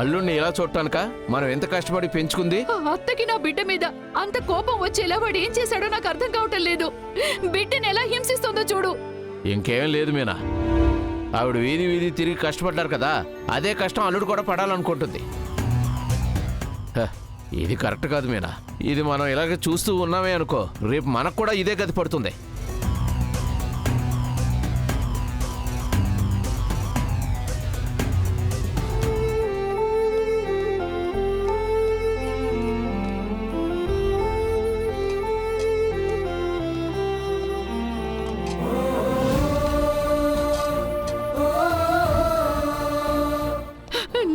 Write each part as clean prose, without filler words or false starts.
అల్లుడిని ఇలా చూడటానిక మనం ఎంత కష్టపడి పెంచుకుంది. ఆ అత్తకి నా బిడ్డ మీద అంత కోపం వచ్చేలా వాడు ఏం చేశాడో నాకు అర్థం కావటం లేదు. బిడ్డని ఎలా హింసిస్తుందో చూడు. ఇంకేం లేదు మీనా, ఆవిడ వీధి వీధి తిరిగి కష్టపడ్డారు కదా, అదే కష్టం అల్లుడు కూడా పడాలనుకుంటుంది. ఇది కరెక్ట్ కాదు మీనా. ఇది మనం ఇలాగే చూస్తూ ఉన్నామే అనుకో, రేపు మనకు కూడా ఇదే గతి పడుతుంది.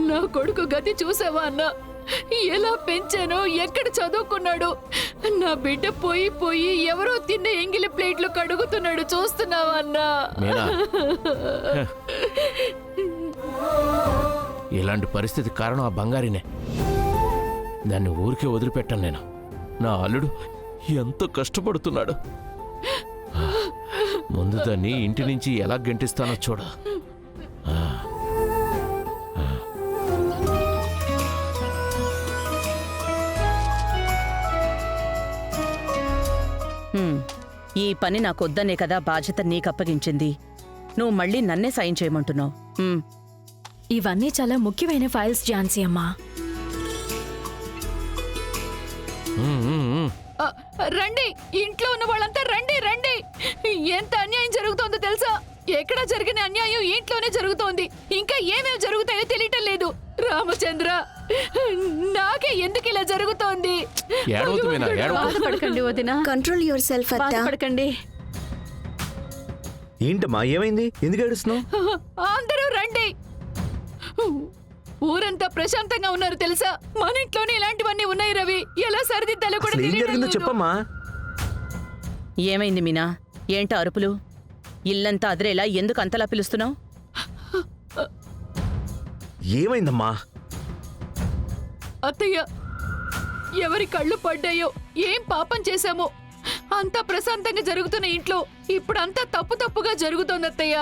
నా కొడుకు గతి చూసావా అన్నా? ఎలా పెంచానో, ఎక్కడ చదువుకున్నాడు? నా బిడ్డ పోయి పోయి ఎవరో తిన్న ఎంగిలి ప్లేట్లు కడుగుతున్నాడు, చూస్తున్నావా అన్నా? మీనా, ఇలాంటి పరిస్థితి కారణం ఆ బంగారినే. దాన్ని ఊరికే వదిలిపెట్టాను నేను. నా అల్లుడు ఎంతో కష్టపడుతున్నాడు. ముందు దాన్ని ఇంటి నుంచి ఎలా గెంటిస్తానో చూడ. ఈ పని నాకొద్దనే కదా బాధ్యత నీకప్పగించింది. నువ్వు మళ్ళీ నన్నే సాయం చేయమంటున్నావు. ఇవన్నీ చాలా ముఖ్యమైన ఫైల్స్ ఝాన్సీ అమ్మా. రండి, ఇంట్లో ఉన్న వాళ్ళంతా రండి రండి. ఎంత అన్యాయం జరుగుతోందో తెలుసా? ఎక్కడ జరిగిన అన్యాయం ఇంట్లోనే జరుగుతోంది. ఇంకా ఏమేమి జరుగుతాయో తెలియటం లేదు. రామచంద్ర, నాకే ఎందుకు ఇలా జరుగుతోంది? బాధపడకండి వదినా, కంట్రోల్ యువర్ సెల్ఫ్. బాధపడకండి. ఏంటమ్మా, ఏమైంది? ఎందుకు ఏడుస్తున్నావు? అందరూ రండి. ఊరంతా ప్రశాంతంగా ఉన్నారు తెలుసా? మన ఇంట్లోనే ఇలాంటివన్నీ ఉన్నాయి రవి. ఎలా సరిదిద్దాలో కూడా ఏం జరిగిందో చెప్పమ్మా. ఏమైంది మీనా? ఏంట అరుపులు? ఇల్లంతా అదిరేలా ఎందుకు అంతలా పిలుస్తున్నావు? ఏమైందమ్మా? అత్తయ్య, ఎవరి కళ్ళు పడ్డాయో, ఏం పాపం చేశామో అంతా ప్రశాంతంగా జరుగుతున్న ఇంట్లో ఇప్పుడంతా తప్పు తప్పుగా జరుగుతోంది అత్తయ్య.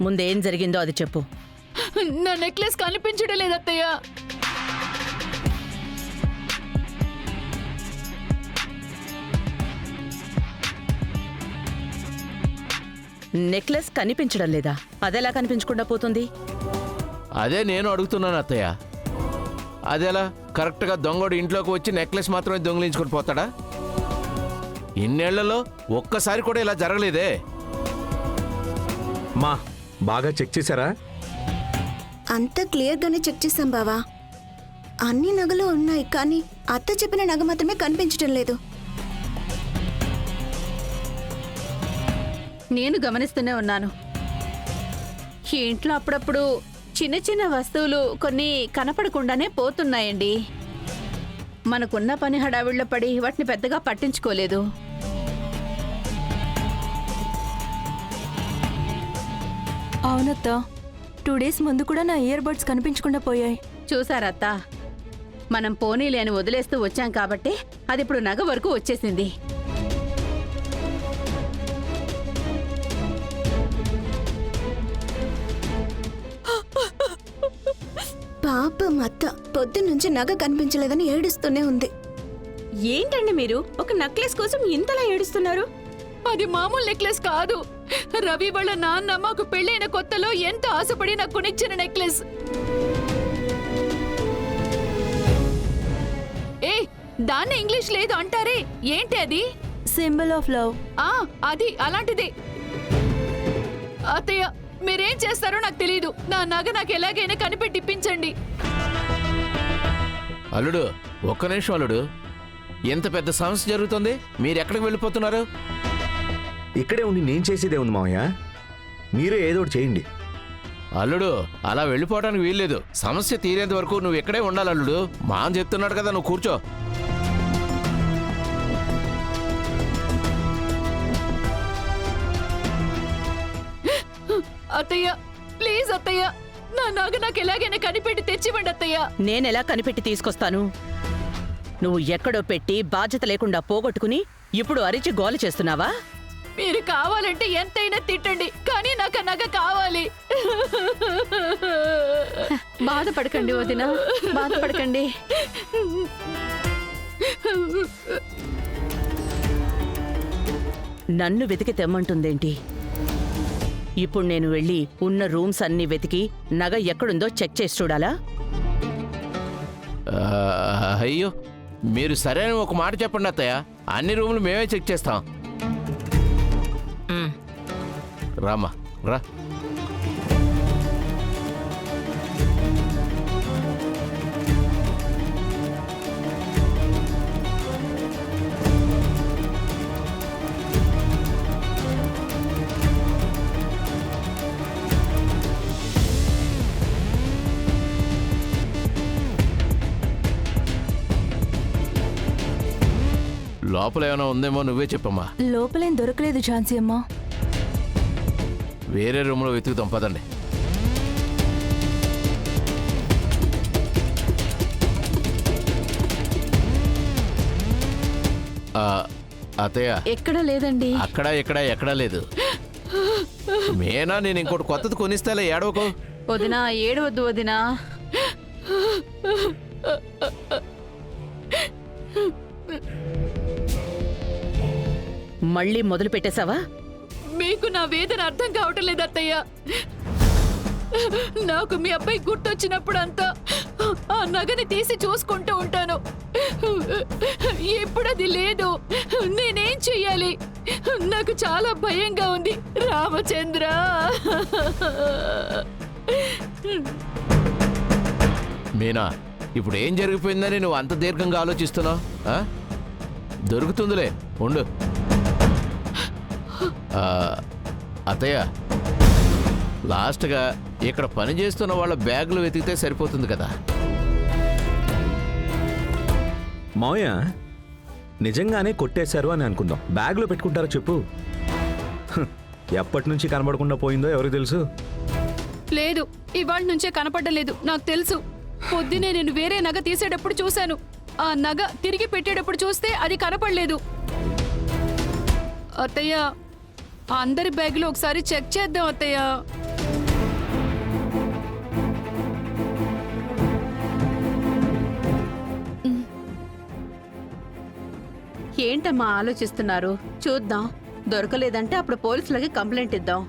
ముందేం జరిగిందో అది చెప్పు. నా నెక్లెస్ కనిపించడం లేదు అత్తయ్య. నెక్లెస్ కనిపించడం లేదా? అదెలా కనిపించకుండా పోతుంది? అదే నేను అడుగుతున్నాను అత్తయ్య. అదెలా? కరెక్ట్గా దొంగడు ఇంట్లోకి వచ్చి నెక్లెస్ మాత్రమే దొంగిలించుకొని పోతాడా? ఇన్నేళ్లలో ఒక్కసారి కూడా ఇలా జరగలేదే. మా బాగా చెక్ చేశారా? అంతా క్లియర్ గానే చెక్ చేశాం బావా. అన్ని నగలు ఉన్నాయి, కానీ అత్త చెప్పిన నగ మాత్రమే కనిపించడం లేదు. నేను గమనిస్తూనే ఉన్నాను. ఈ ఇంట్లో అప్పుడప్పుడు చిన్న చిన్న వస్తువులు కొన్ని కనపడకుండానే పోతున్నాయండి. మనకున్న పని హడావిళ్ళ పడి వాటిని పెద్దగా పట్టించుకోలేదు. అవునత్తా, 2 days ముందు కూడా నా ఇయర్ బడ్స్ కనిపించకుండా పోయాయి. చూసారత్తా, మనం పోనీలే అని వదిలేస్తూ వచ్చాం కాబట్టి అది ఇప్పుడు నగ వరకు వచ్చేసింది. పాపం అత్త పొద్దున్నుంచి నగ కనిపించలేదని ఏడుస్తూనే ఉంది. ఏంటండి మీరు ఒక నెక్లెస్ కోసం ఇంతలా ఏడుస్తున్నారు? అది మామూలు నెక్లెస్ కాదు. రవి వాళ్ళ నాన్న మాకు పెళ్ళైన కొత్తలో ఎంతో ఆశపడి నాకు కొనిచ్చిన నెక్లెస్. ఏ, దాన్ని ఇంగ్లీష్ లేదు అంటారే, ఏంటి అది? Symbol of love. అది అలాంటిదే. అత్తయ్య, మీరేం చేస్తారో నాకు తెలీదు. నా నగ నాకు ఎలాగైనా కనిపెట్టిప్పించండి. అల్లుడు, ఒక్క నిమిషం అల్లుడు. ఎంత పెద్ద సమస్య జరుగుతుంది, మీరు ఎక్కడికి వెళ్ళిపోతున్నారు? ఇక్కడే ఉండి నేను చేసేదే ఉంది మావయ్య. మీరే ఏదో ఒకటి చేయండి. అల్లుడు, అలా వెళ్ళిపోవడానికి వీల్లేదు. సమస్య తీరేంత వరకు నువ్వు ఇక్కడే ఉండాలి అల్లుడు. మాం చెప్తున్నాడు కదా, నువ్వు కూర్చో. అత్తయ్య, ప్లీజ్ అత్తయ్య, నా నగ నాకు ఎలాగైనా కనిపెట్టి తెచ్చివ్వండి అత్తయ్య. నేనెలా కనిపెట్టి తీసుకొస్తాను? నువ్వు ఎక్కడో పెట్టి బాధ్యత లేకుండా పోగొట్టుకుని ఇప్పుడు అరిచి గోల చేస్తున్నావా? మీరు కావాలంటే ఎంతైనా తిట్టండి, కానీ నాకు ఆ నగ కావాలి. బాధపడకండి వదిన, బాధపడకండి. నన్ను వెతికి తెమ్మంటుందేంటి? ఇప్పుడు నేను వెళ్ళి ఉన్న రూమ్స్ అన్నీ వెతికి నగ ఎక్కడుందో చెక్ చేసి చూడాలా? ఆ, అయ్యో మీరు సరైన ఒక మాట చెప్పండి అత్తయ్య, అన్ని రూములు మేమే చెక్ చేస్తాం. రామా రా. లోపల ఏమైనా ఉందేమో నువ్వే చెప్పమ్మా. లోపలేం దొరకలేదు ఝాన్సీ అమ్మ. వేరే రూమ్లో వెతుకుతాం పదండి. ఆ, అత్తయ్య ఎక్కడా లేదండి. అక్కడ ఇక్కడ ఎక్కడా లేదు. మేనా నేను ఇంకోటి కొత్తది కొనిస్తాలే, ఏడవకు. వదినా ఏడవద్దు వదినా. మళ్ళీ మొదలు పెట్టేశావా? మీకు నా వేదన అర్థం కావటం లేదు అత్తయ్య. నాకు మీ అబ్బాయి గుర్తొచ్చినప్పుడు అంతా ఆ నగని తీసి చూసుకుంటూ ఉంటాను. ఇప్పుడు అది లేదు. నేనేం చెయ్యాలి? నాకు చాలా భయంగా ఉంది రామచంద్ర. మీనా ఇప్పుడు ఏం జరిగిపోయిందని నువ్వు అంత దీర్ఘంగా ఆలోచిస్తున్నావు? దొరుకుతుందిలే, ఉండు. అత్తయ్య లాస్ట్గా ఇక్కడ పని చేస్తున్న వాళ్ళ బ్యాగులు వెతికితే సరిపోతుంది కదా. మావయ్య నిజంగానే కొట్టేశారు అని అనుకుందాం, బ్యాగ్లో పెట్టుకుంటారో చెప్పు. ఎప్పటి నుంచి కనబడకుండా పోయిందో ఎవరికి తెలుసు? లేదు, ఇవాళ నుంచే కనపడలేదు. నాకు తెలుసు. పొద్దునే నేను వేరే నగ తీసేటప్పుడు చూశాను. ఆ నగ తిరిగి పెట్టేటప్పుడు చూస్తే అది కనపడలేదు. అత్తయ్య అందరి బ్యాగులో ఒకసారి చెక్ చేద్దాం అత్తయ్య. ఏంటమ్మా ఆలోచిస్తున్నారు? చూద్దాం. దొరకలేదంటే అప్పుడు పోలీసులకి కంప్లైంట్ ఇద్దాం.